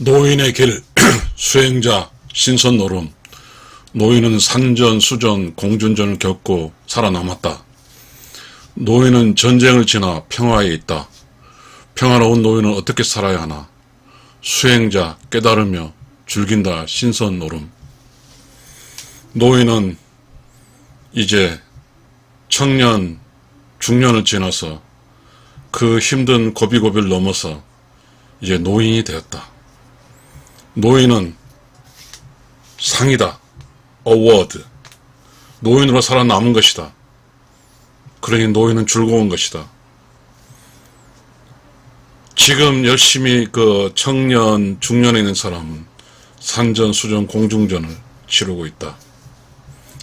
노인의 길, 수행자, 신선노름. 노인은 산전, 수전, 공준전을 겪고 살아남았다. 노인은 전쟁을 지나 평화에 있다. 평화로운 노인은 어떻게 살아야 하나? 수행자, 깨달으며 즐긴다, 신선노름. 노인은 이제 청년, 중년을 지나서 그 힘든 고비고비를 넘어서 이제 노인이 되었다. 노인은 상이다. 어워드. 노인으로 살아남은 것이다. 그러니 노인은 즐거운 것이다. 지금 열심히 그 청년, 중년에 있는 사람은 산전, 수전, 공중전을 치르고 있다.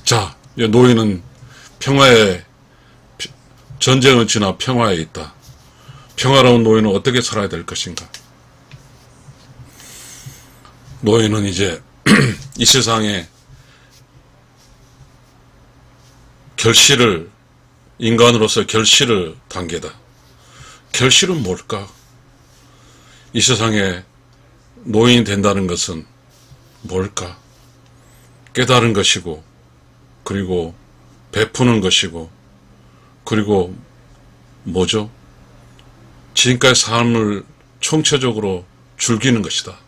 자, 노인은 평화의 전쟁을 지나 평화에 있다. 평화로운 노인은 어떻게 살아야 될 것인가? 노인은 이제 이 세상에 결실을, 인간으로서 결실을 단계다. 결실은 뭘까? 이 세상에 노인이 된다는 것은 뭘까? 깨달은 것이고, 그리고 베푸는 것이고, 그리고 뭐죠? 지금까지 삶을 총체적으로 즐기는 것이다.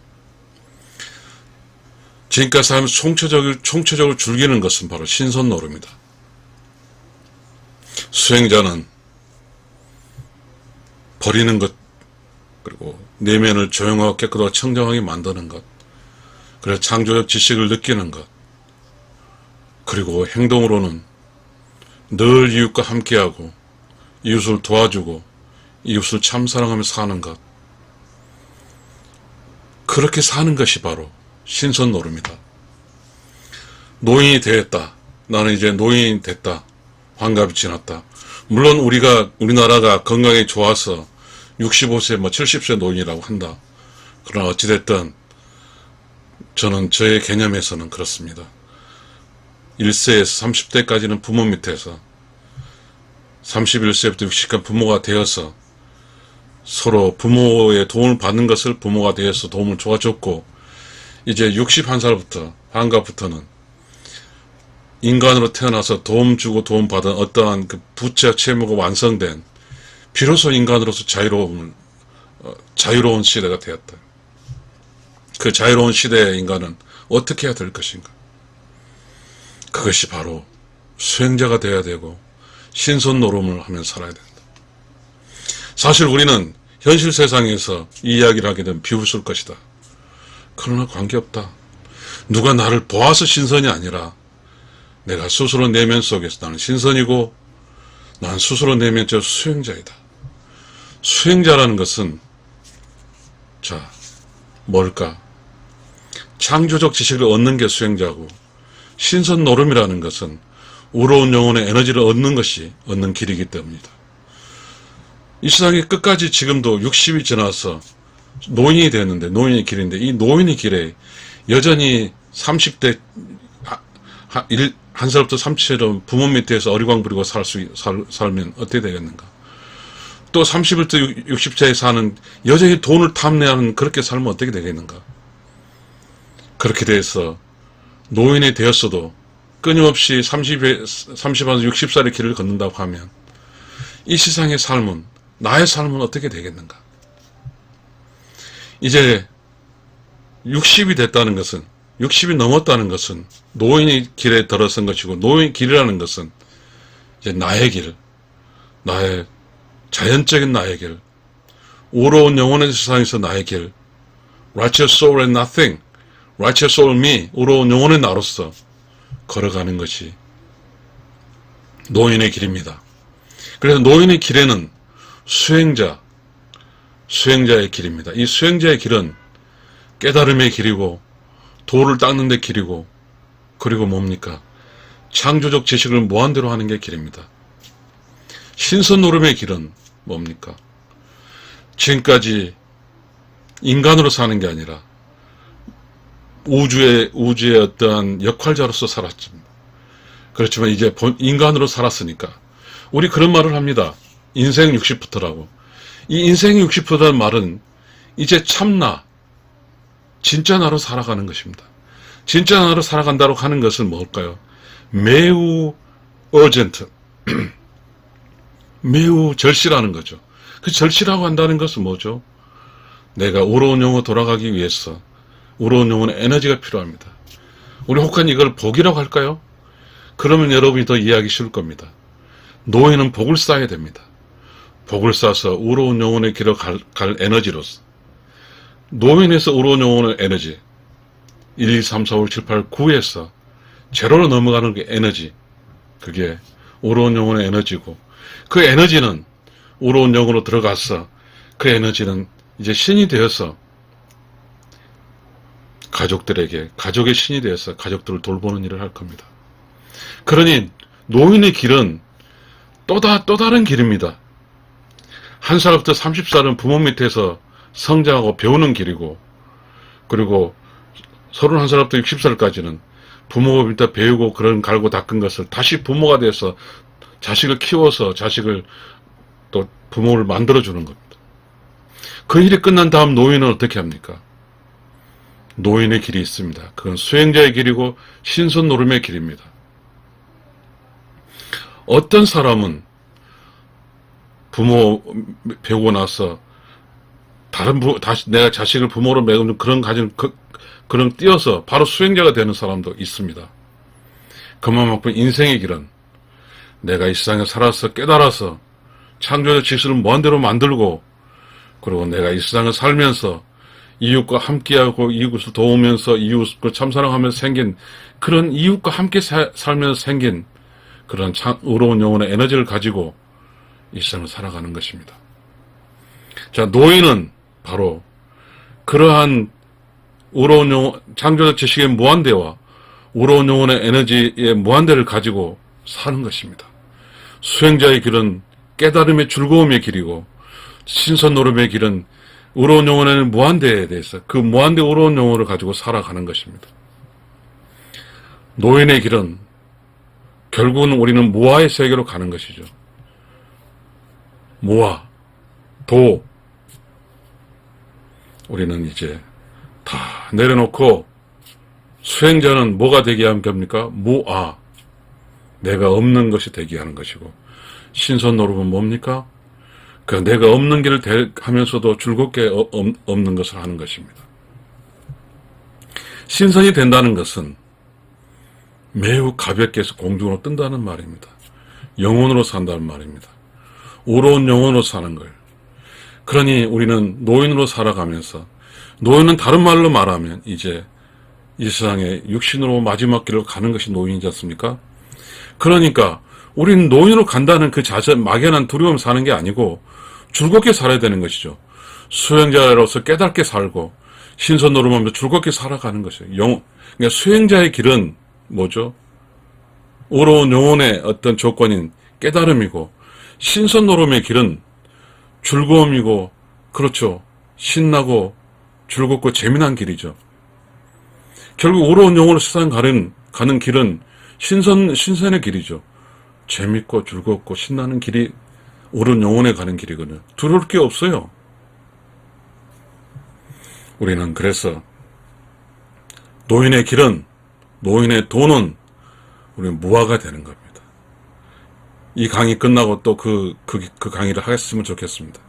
지금까지 삶을 총체적으로 즐기는 것은 바로 신선노름이다. 수행자는 버리는 것, 그리고 내면을 조용하고 깨끗하고 청정하게 만드는 것, 그래서 창조적 지식을 느끼는 것, 그리고 행동으로는 늘 이웃과 함께하고 이웃을 도와주고 이웃을 참사랑하며 사는 것, 그렇게 사는 것이 바로 신선노름이다. 노인이 되었다. 나는 이제 노인이 됐다. 환갑이 지났다. 물론 우리나라가 건강이 좋아서 65세, 70세 노인이라고 한다. 그러나 어찌됐든 저는 저의 개념에서는 그렇습니다. 1세에서 30대까지는 부모 밑에서 31세부터 60까지 부모가 되어서 서로 부모의 도움을 받는 것을 부모가 되어서 도움을 도와줬고, 이제 61살부터 환갑부터는 인간으로 태어나서 도움 주고 도움 받은 어떠한 그 부채 채무가 완성된, 비로소 인간으로서 자유로운 시대가 되었다. 그 자유로운 시대의 인간은 어떻게 해야 될 것인가? 그것이 바로 수행자가 되어야 되고 신선노름을 하며 살아야 된다. 사실 우리는 현실 세상에서 이 이야기를 하게 되면 비웃을 것이다. 그러나 관계없다. 누가 나를 보아서 신선이 아니라 내가 스스로 내면 속에서 나는 신선이고 난 스스로 내면 저 수행자이다. 수행자라는 것은 자 뭘까? 창조적 지식을 얻는 게 수행자고, 신선노름이라는 것은 우러운 영혼의 에너지를 얻는 길이기 때문이다. 이 세상에 끝까지 지금도 60이 지나서 노인이 됐는데, 노인의 길인데, 이 노인의 길에 여전히 30대 한 살부터 30세로 부모 밑에서 어리광 부리고 살면 어떻게 되겠는가? 또 30부터 60세에 사는, 여전히 돈을 탐내하는 그렇게 살면 어떻게 되겠는가? 그렇게 돼서 노인이 되었어도 끊임없이 30에서 60살의 길을 걷는다고 하면 이 세상의 삶은, 나의 삶은 어떻게 되겠는가? 이제 60이 됐다는 것은, 60이 넘었다는 것은 노인의 길에 들어선 것이고, 노인의 길이라는 것은 이제 나의 길, 나의 자연적인 나의 길, 우러운 영혼의 세상에서 나의 길, righteous soul and nothing, righteous soul me, 우러운 영혼의 나로서 걸어가는 것이 노인의 길입니다. 그래서 노인의 길에는 수행자의 길입니다. 이 수행자의 길은 깨달음의 길이고, 도를 닦는 데 길이고, 그리고 뭡니까? 창조적 지식을 무한대로 하는 게 길입니다. 신선노름의 길은 뭡니까? 지금까지 인간으로 사는 게 아니라 우주의 어떠한 역할자로서 살았습니다. 그렇지만 이제 인간으로 살았으니까 우리 그런 말을 합니다. 인생 60부터라고. 이 인생 60부터라는 말은 이제 참나, 진짜 나로 살아가는 것입니다. 진짜 나로 살아간다고 하는 것은 뭘까요? 매우 urgent, 매우 절실하는 거죠. 그 절실하고 한다는 것은 뭐죠? 내가 우러운 영혼으로 돌아가기 위해서 우러운 영혼의 에너지가 필요합니다. 우리 혹한 이걸 복이라고 할까요? 그러면 여러분이 더 이해하기 쉬울 겁니다. 노예는 복을 쌓아야 됩니다. 복을 쌓아서 우러운 영혼의 길을 갈 에너지로서 노인에서 우러운 영혼의 에너지 1, 2, 3, 4, 5, 7, 8, 9에서 제로로 넘어가는 게 에너지, 그게 우러운 영혼의 에너지고, 그 에너지는 우러운 영혼으로 들어가서 그 에너지는 이제 신이 되어서 가족들에게, 가족의 신이 되어서 가족들을 돌보는 일을 할 겁니다. 그러니 노인의 길은 또 다른 길입니다. 한 살부터 30살은 부모 밑에서 성장하고 배우는 길이고, 그리고 31살부터 60살까지는 부모 밑에 배우고 그런 갈고 닦은 것을 다시 부모가 돼서 자식을 키워서 자식을 또 부모를 만들어주는 겁니다. 그 일이 끝난 다음 노인은 어떻게 합니까? 노인의 길이 있습니다. 그건 수행자의 길이고 신선 노름의 길입니다. 어떤 사람은 부모 배우고 나서 다시 내가 자식을 부모로 매우는 그런 그런 띄어서 바로 수행자가 되는 사람도 있습니다. 그만큼 인생의 길은 내가 이 세상에 살아서 깨달아서 창조의 질서를 무한대로 만들고, 그리고 내가 이 세상을 살면서 이웃과 함께하고 이웃을 도우면서 이웃을 참사랑하면서 생긴 그런 이웃과 함께 살면서 생긴 그런 의로운 영혼의 에너지를 가지고 이 세상을 살아가는 것입니다. 자, 노인은 바로 그러한 의로운 영혼, 창조적 지식의 무한대와 의로운 영혼의 에너지의 무한대를 가지고 사는 것입니다. 수행자의 길은 깨달음의 즐거움의 길이고, 신선 노름의 길은 의로운 영혼의 무한대에 대해서 그 무한대 의로운 영혼을 가지고 살아가는 것입니다. 노인의 길은 결국은 우리는 무아의 세계로 가는 것이죠. 무아, 도. 우리는 이제 다 내려놓고 수행자는 뭐가 되게 하는 겁니까? 무아. 내가 없는 것이 되게 하는 것이고, 신선 노름은 뭡니까? 그 내가 없는 길을 하면서도 즐겁게 없는 것을 하는 것입니다. 신선이 된다는 것은 매우 가볍게 해서 공중으로 뜬다는 말입니다. 영혼으로 산다는 말입니다. 의로운 영혼으로 사는 걸. 그러니 우리는 노인으로 살아가면서, 노인은 다른 말로 말하면 이제 이 세상에 육신으로 마지막 길을 가는 것이 노인이지 않습니까? 그러니까 우리는 노인으로 간다는 그 막연한 두려움 사는 게 아니고 즐겁게 살아야 되는 것이죠. 수행자로서 깨닫게 살고 신선 노름하면서 즐겁게 살아가는 것이에요. 그러니까 수행자의 길은 뭐죠? 의로운 영혼의 어떤 조건인 깨달음이고, 신선 노름의 길은 즐거움이고, 그렇죠. 신나고 즐겁고 재미난 길이죠. 결국 의로운 영혼을 세상 가는 길은 신선의 길이죠. 재밌고 즐겁고 신나는 길이 옳은 영혼에 가는 길이거든요. 두려울 게 없어요. 우리는 그래서 노인의 길은, 노인의 도는 우리는 무아가 되는 겁니다. 이 강의 끝나고 또 그 강의를 하겠으면 좋겠습니다.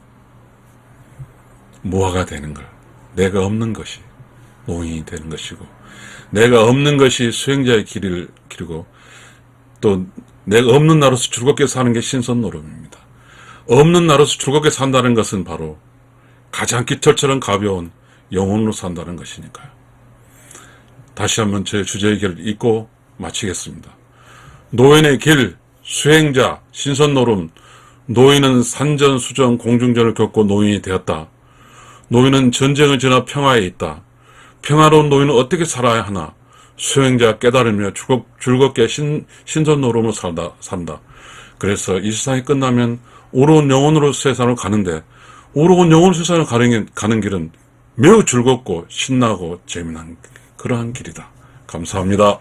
무아가 되는 걸. 내가 없는 것이 노인이 되는 것이고, 내가 없는 것이 수행자의 길이고, 또 내가 없는 나로서 즐겁게 사는 게 신선 노름입니다. 없는 나로서 즐겁게 산다는 것은 바로 가장 깃털처럼 가벼운 영혼으로 산다는 것이니까요. 다시 한번 제 주제의 길을 읽고 마치겠습니다. 노인의 길, 수행자, 신선 노름. 노인은 산전, 수전, 공중전을 겪고 노인이 되었다. 노인은 전쟁을 지나 평화에 있다. 평화로운 노인은 어떻게 살아야 하나? 수행자 깨달으며 즐겁게 신선 노름을 산다. 그래서 이 세상이 끝나면 오로운 영혼으로 세상을 가는데, 오로운 영혼으로 세상을 가는 길은 매우 즐겁고 신나고 재미난 그러한 길이다. 감사합니다.